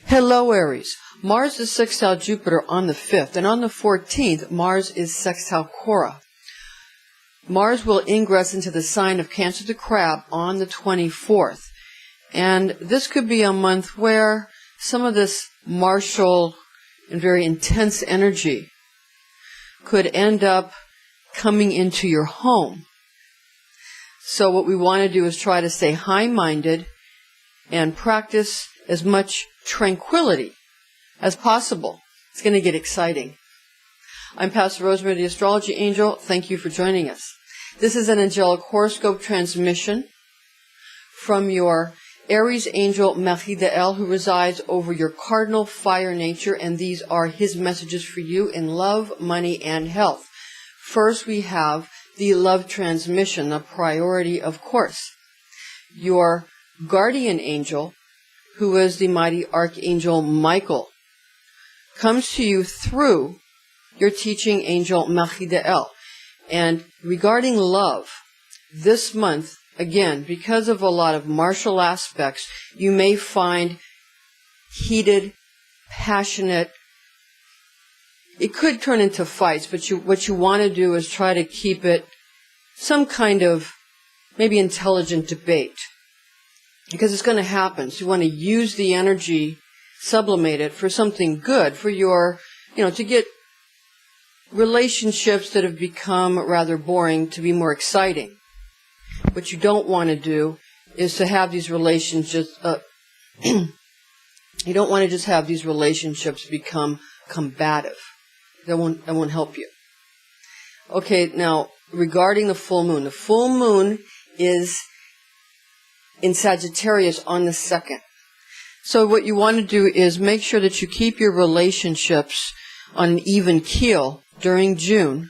Hello, Aries. Mars is sextile Jupiter on the 5th, and on the 14th, Mars is sextile Cora. Mars will ingress into the sign of Cancer the Crab on the 24th. And this could be a month where some of this martial and very intense energy could end up coming into your home. So what we want to do is try to stay high-minded and practice as much tranquility as possible. It's going to get exciting. I'm Pastor Rosemary, the Astrology Angel. Thank you for joining us. This is an angelic horoscope transmission from your Aries angel Peridot, who resides over your cardinal fire nature, and these are his messages for you in love, money, and health. First, we have the love transmission, the priority, of course. Your guardian angel, who is the mighty Archangel Michael, comes to you through your teaching angel Peridot. And regarding love, this month, again, because of a lot of martial aspects, you may find heated, passionate. It could turn into fights, but what you want to do is try to keep it some kind of maybe intelligent debate. Because it's going to happen. So you want to use the energy, sublimate it for something good, for your, to get relationships that have become rather boring to be more exciting. What you don't want to do is to have these relationships, you don't want to just have these relationships become combative. That won't help you. Okay, now, regarding the full moon is in Sagittarius on the 2nd. So what you want to do is make sure that you keep your relationships on an even keel during June,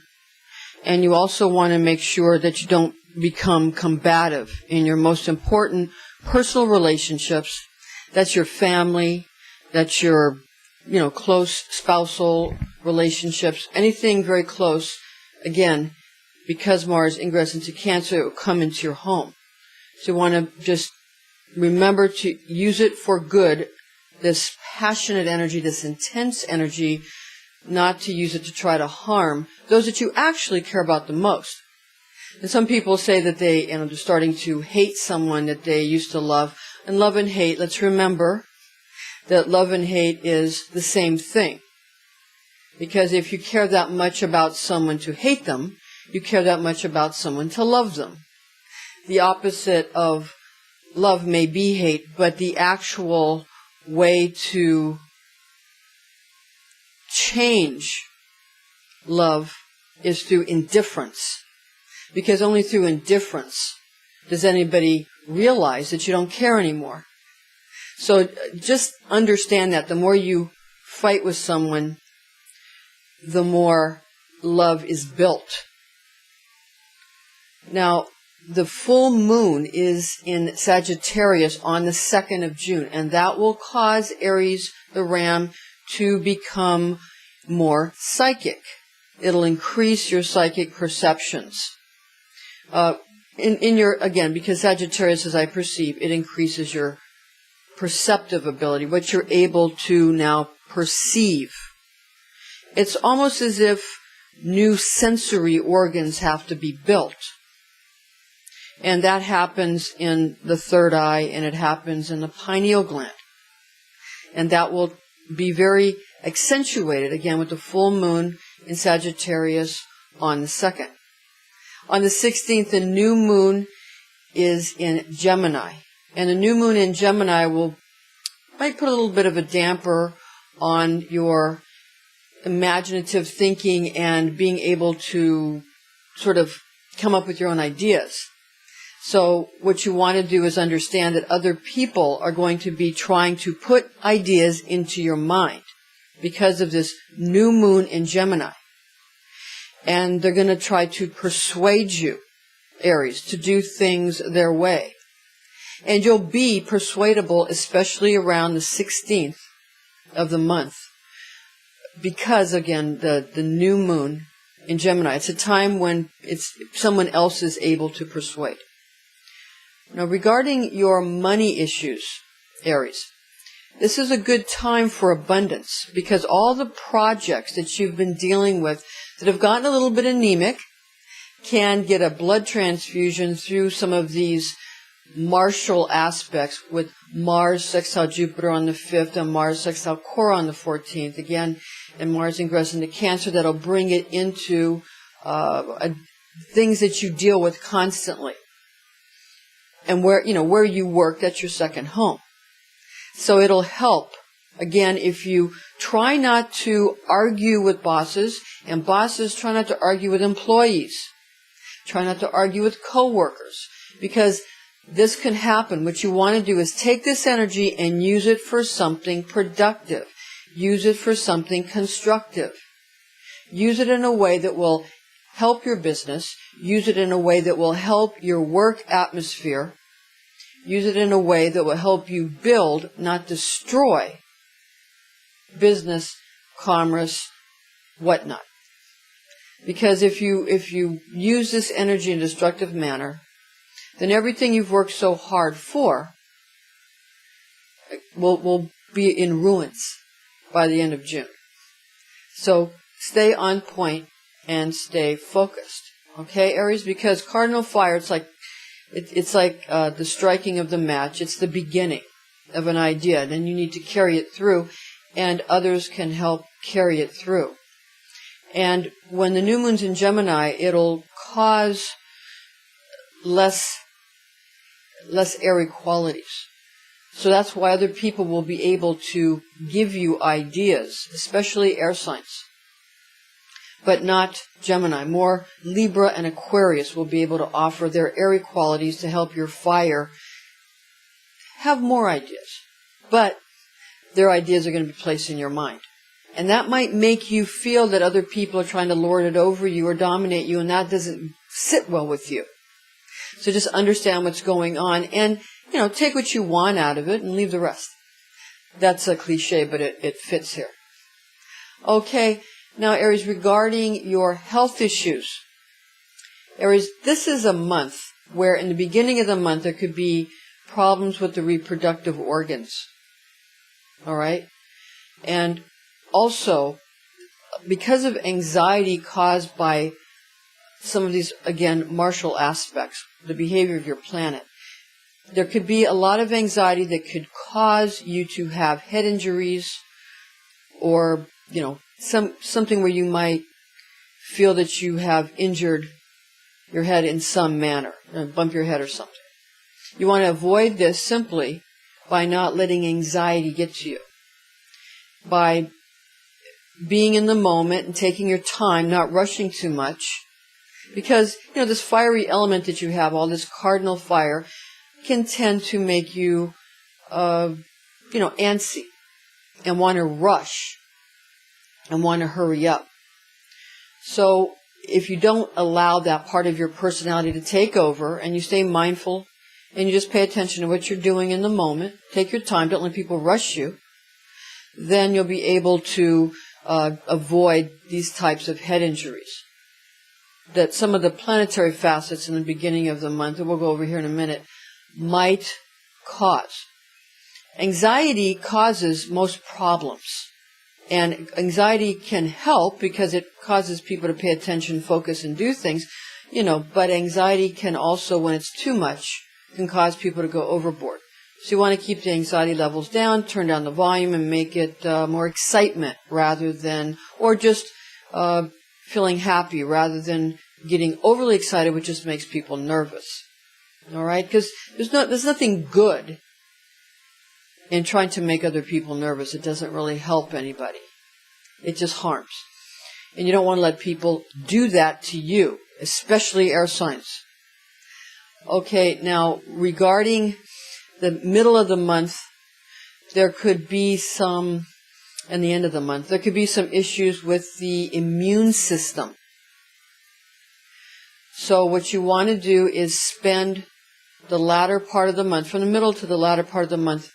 and you also want to make sure that you don't become combative in your most important personal relationships. That's your family, that's your, close spousal relationships, anything very close. Again, because Mars ingress into Cancer, it will come into your home. So you want to just remember to use it for good, this passionate energy, this intense energy, not to use it to try to harm those that you actually care about the most. And some people say that they're starting to hate someone that they used to love. And love and hate, let's remember that love and hate is the same thing. Because if you care that much about someone to hate them, you care that much about someone to love them. The opposite of love may be hate, but the actual way to change love is through indifference. Because only through indifference does anybody realize that you don't care anymore. So just understand that the more you fight with someone, the more love is built. Now, the full moon is in Sagittarius on the 2nd of June, and that will cause Aries, the Ram, to become more psychic. It'll increase your psychic perceptions. Because Sagittarius, as I perceive, it increases your perceptive ability, what you're able to now perceive. It's almost as if new sensory organs have to be built. And that happens in the third eye, and it happens in the pineal gland. And that will be very accentuated, again, with the full moon in Sagittarius on the 2nd. On the 16th, the new moon is in Gemini. And the new moon in Gemini might put a little bit of a damper on your imaginative thinking and being able to sort of come up with your own ideas. So what you want to do is understand that other people are going to be trying to put ideas into your mind because of this new moon in Gemini. And they're going to try to persuade you, Aries, to do things their way. And you'll be persuadable, especially around the 16th of the month, because, again, the new moon in Gemini, it's a time when someone else is able to persuade. Now, regarding your money issues, Aries, this is a good time for abundance, because all the projects that you've been dealing with that have gotten a little bit anemic can get a blood transfusion through some of these martial aspects, with Mars sextile Jupiter on the 5th and Mars sextile Cora on the 14th. Again, and Mars ingress into Cancer, that'll bring it into things that you deal with constantly. And where you work, that's your second home. So it'll help. Again, if you try not to argue with bosses, and bosses try not to argue with employees, try not to argue with coworkers, because this can happen. What you want to do is take this energy and use it for something productive. Use it for something constructive. Use it in a way that will help your business. Use it in a way that will help your work atmosphere. Use it in a way that will help you build, not destroy, business, commerce, whatnot. Because if you use this energy in a destructive manner, then everything you've worked so hard for will be in ruins by the end of June. So stay on point and stay focused. Okay, Aries? Because cardinal fire, it's like the striking of the match. It's the beginning of an idea. Then you need to carry it through, and others can help carry it through. And when the new moon's in Gemini, it'll cause less airy qualities. So that's why other people will be able to give you ideas, especially air signs. But not Gemini. More Libra and Aquarius will be able to offer their airy qualities to help your fire have more ideas. But their ideas are going to be placed in your mind. And that might make you feel that other people are trying to lord it over you or dominate you, and that doesn't sit well with you. So just understand what's going on, and, take what you want out of it and leave the rest. That's a cliche, but it fits here. Okay, now Aries, regarding your health issues. Aries, this is a month where in the beginning of the month there could be problems with the reproductive organs. All right? And also, because of anxiety caused by some of these, again, martial aspects, the behavior of your planet, there could be a lot of anxiety that could cause you to have head injuries, or, something where you might feel that you have injured your head in some manner, bump your head or something. You want to avoid this simply by not letting anxiety get to you. By being in the moment and taking your time, not rushing too much. Because, this fiery element that you have, all this cardinal fire, can tend to make you, antsy and want to rush and want to hurry up. So if you don't allow that part of your personality to take over, and you stay mindful and you just pay attention to what you're doing in the moment, take your time, don't let people rush you, then you'll be able to avoid these types of head injuries that some of the planetary facets in the beginning of the month, that we'll go over here in a minute, might cause. Anxiety causes most problems. And anxiety can help because it causes people to pay attention, focus, and do things, but anxiety can also, when it's too much, can cause people to go overboard. So you want to keep the anxiety levels down, turn down the volume, and make it more excitement rather than, or just feeling happy rather than getting overly excited, which just makes people nervous. All right? Because there's nothing good in trying to make other people nervous. It doesn't really help anybody. It just harms. And you don't want to let people do that to you, especially air signs. Okay, now regarding the middle of the month, there could be some, and the end of the month, there could be some issues with the immune system. So what you want to do is spend the latter part of the month, from the middle to the latter part of the month,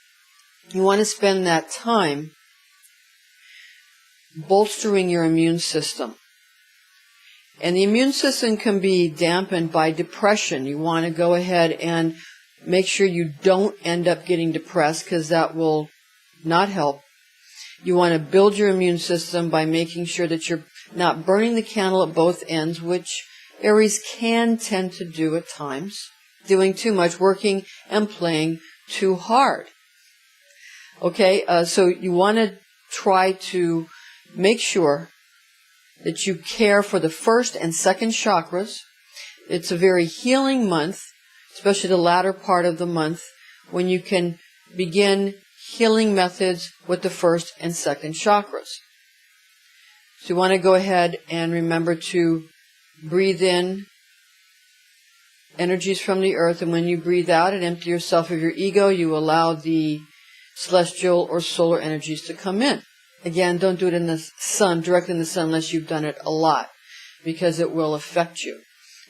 you want to spend that time bolstering your immune system. And the immune system can be dampened by depression. You want to go ahead and make sure you don't end up getting depressed, because that will not help. You want to build your immune system by making sure that you're not burning the candle at both ends, which Aries can tend to do at times, doing too much, working and playing too hard. Okay, so you want to try to make sure that you care for the first and second chakras. It's a very healing month, especially the latter part of the month, when you can begin healing methods with the first and second chakras. So you want to go ahead and remember to breathe in energies from the earth, and when you breathe out and empty yourself of your ego, you allow the celestial or solar energies to come in. Again, don't do it in the sun, directly in the sun, unless you've done it a lot, because it will affect you.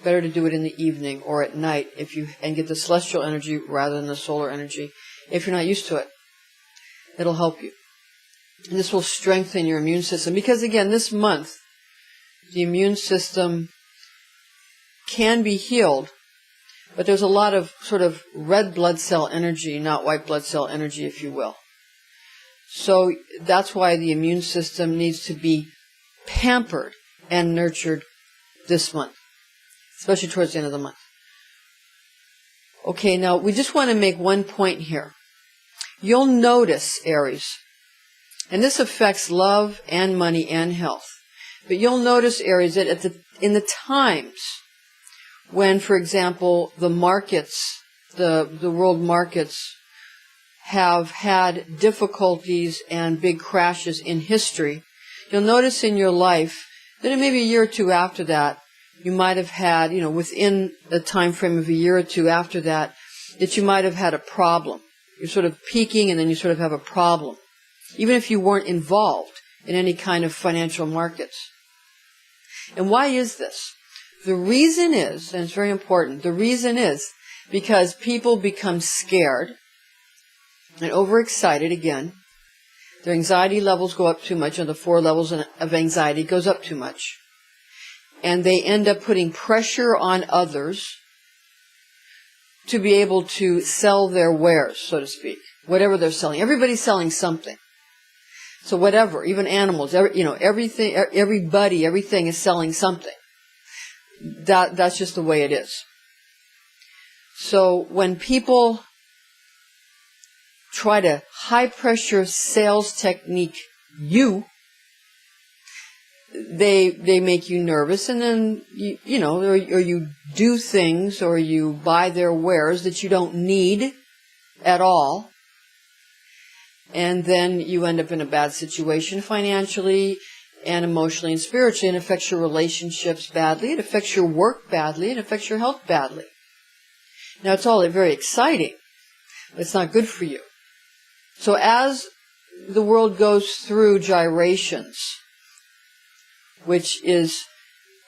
Better to do it in the evening or at night and get the celestial energy rather than the solar energy if you're not used to it. It'll help you. And this will strengthen your immune system, because again, this month, the immune system can be healed, but there's a lot of sort of red blood cell energy, not white blood cell energy, if you will. So that's why the immune system needs to be pampered and nurtured this month, especially towards the end of the month. Okay, now we just want to make one point here. You'll notice, Aries, and this affects love and money and health, but you'll notice, Aries, that in the times when, for example, the markets, the world markets have had difficulties and big crashes in history, you'll notice in your life that maybe a year or two after that, you might have had, within a time frame of a year or two after that, that you might have had a problem. You're sort of peaking and then you sort of have a problem, even if you weren't involved in any kind of financial markets. And why is this? The reason is, and it's very important, the reason is because people become scared and overexcited again. Their anxiety levels go up too much, and the 4 levels of anxiety goes up too much. And they end up putting pressure on others to be able to sell their wares, so to speak, whatever they're selling. Everybody's selling something. So whatever, even animals, everything, everybody, everything is selling something. That's just the way it is. So when people try to high pressure sales technique they make you nervous, and then or you do things or you buy their wares that you don't need at all, and then you end up in a bad situation financially and emotionally and spiritually, and it affects your relationships badly, it affects your work badly, it affects your health badly. Now, it's all very exciting, but it's not good for you. So as the world goes through gyrations, which is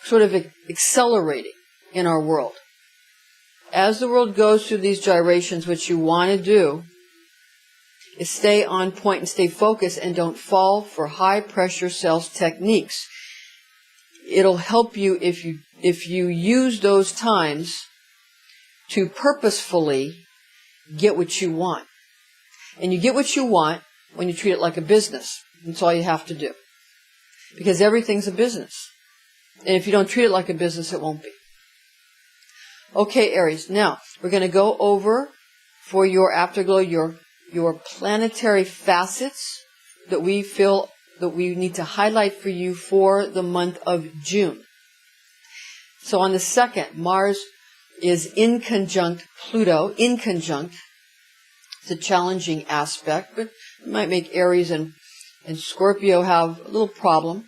sort of accelerating in our world, as the world goes through these gyrations, what you want to do is stay on point and stay focused and don't fall for high pressure sales techniques. It'll help you if you use those times to purposefully get what you want. And you get what you want when you treat it like a business. That's all you have to do. Because everything's a business. And if you don't treat it like a business, it won't be. Okay, Aries. Now, we're going to go over for your afterglow, your planetary facets that we feel that we need to highlight for you for the month of June. So on the 2nd, Mars is in conjunct Pluto, in conjunct. It's a challenging aspect, but it might make Aries and Scorpio have a little problem.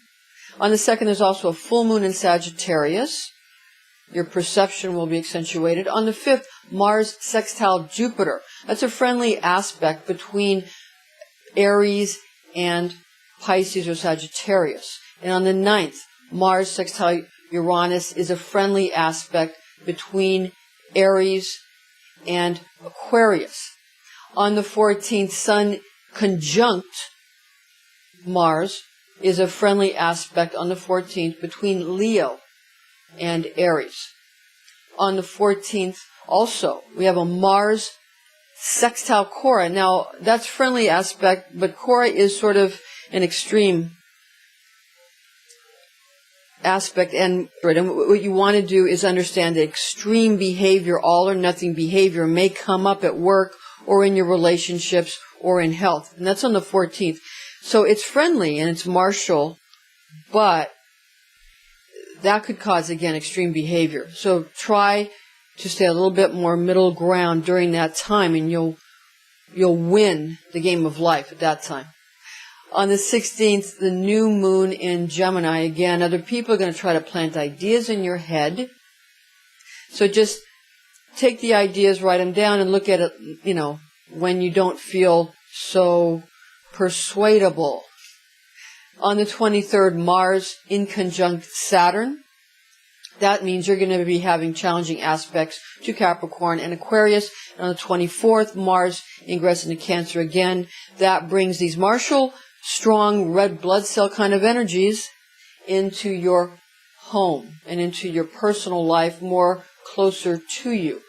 On the 2nd, there's also a full moon in Sagittarius. Your perception will be accentuated. On the 5th, Mars sextile Jupiter. That's a friendly aspect between Aries and Pisces or Sagittarius. And on the 9th, Mars sextile Uranus is a friendly aspect between Aries and Aquarius. On the 14th, Sun conjunct Mars is a friendly aspect on the 14th between Leo and Aries. On the 14th, also, we have a Mars sextile Cora. Now, that's friendly aspect, but Cora is sort of an extreme aspect. And what you want to do is understand that extreme behavior, all or nothing behavior, may come up at work or in your relationships or in health. And that's on the 14th. So it's friendly and it's martial, but that could cause, again, extreme behavior. So try to stay a little bit more middle ground during that time, and you'll win the game of life at that time. On the 16th, the new moon in Gemini. Again, other people are going to try to plant ideas in your head. So just take the ideas, write them down, and look at it, when you don't feel so persuadable. On the 23rd, Mars in conjunct Saturn. That means you're going to be having challenging aspects to Capricorn and Aquarius. And on the 24th, Mars ingress into Cancer again. That brings these martial, strong, red blood cell kind of energies into your home and into your personal life, more closer to you.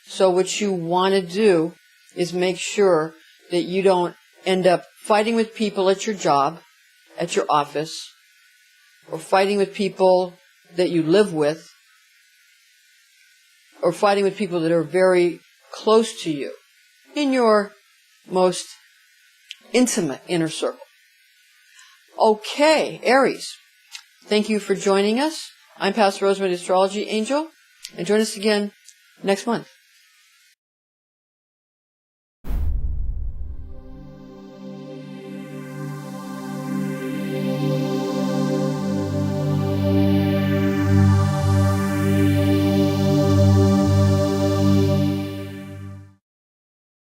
So what you want to do is make sure that you don't end up fighting with people at your job, at your office, or fighting with people that you live with, or fighting with people that are very close to you in your most intimate inner circle. Okay, Aries, thank you for joining us. I'm Pastor Rosemary, the Astrology Angel, and join us again next month.